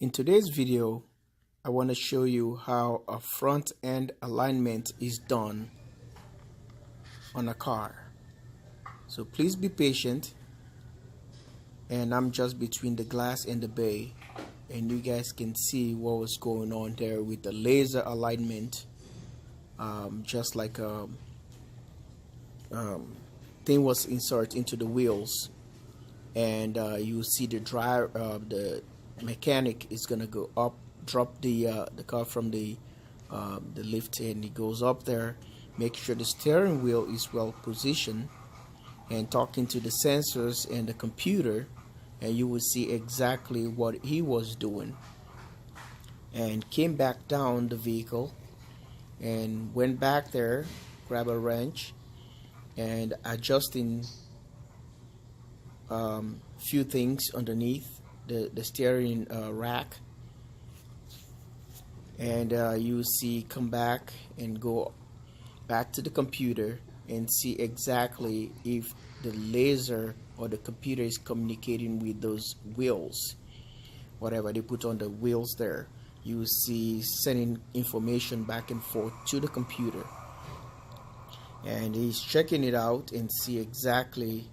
In today's video, I want to show you how a front end alignment is done on a car. So please be patient, and I'm just between the glass and the bay, and you guys can see what was going on there with the laser alignment, just like a thing was inserted into the wheels, and you see the mechanic is gonna go up, drop the car from the lift, and he goes up there, make sure the steering wheel is well positioned, and talking to the sensors and the computer, and you will see exactly what he was doing, and came back down the vehicle and went back there, grab a wrench and adjusting few things underneath the steering rack, and you see come back and go back to the computer and see exactly if the laser or the computer is communicating with those wheels, whatever they put on the wheels there. You see sending information back and forth to the computer, and he's checking it out and see exactly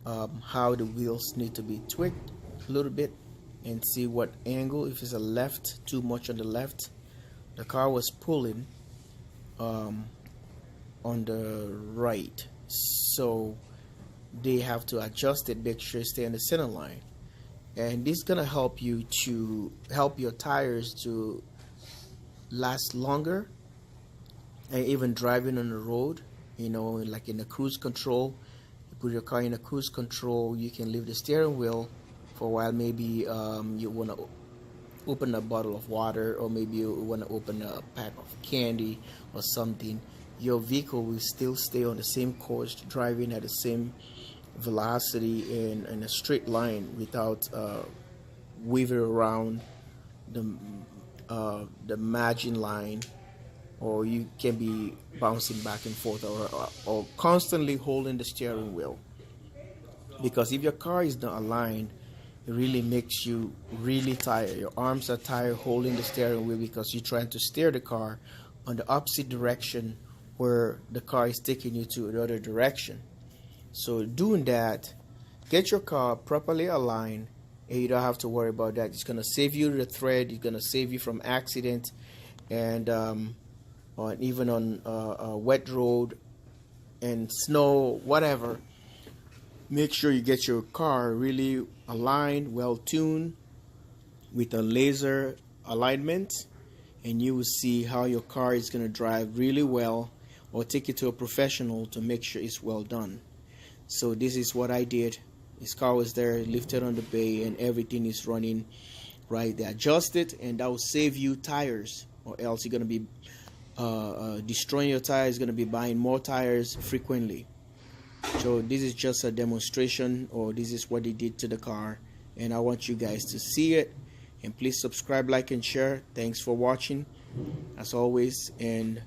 how the wheels need to be tweaked a little bit, and see what angle, if it's a left, too much on the left. The car was pulling on the right, so they have to adjust it, make sure it stay in the center line. And this is gonna help you to help your tires to last longer, and even driving on the road, you know, like in the cruise control. You put your car in a cruise control, you can leave the steering wheel for a while. Maybe you want to open a bottle of water, or maybe you want to open a pack of candy or something. Your vehicle will still stay on the same course, driving at the same velocity in a straight line without weaving around the margin line, or you can be bouncing back and forth, or constantly holding the steering wheel. Because if your car is not aligned, it really makes you really tired. Your arms are tired holding the steering wheel because you're trying to steer the car on the opposite direction where the car is taking you to the other direction. So doing that, get your car properly aligned, and you don't have to worry about that. It's going to save you the thread, it's going to save you from accident, and or even on a wet road and snow, whatever. Make sure you get your car really aligned, well tuned with a laser alignment, and you will see how your car is going to drive really well, or take it to a professional to make sure it's well done. So this is what I did. His car was there, lifted on the bay, and everything is running right. They adjust it, and that will save you tires, or else you're going to be destroying your tires, going to be buying more tires frequently. So this is just a demonstration, or this is what they did to the car, and I want you guys to see it. And please subscribe, like, and share. Thanks for watching as always, and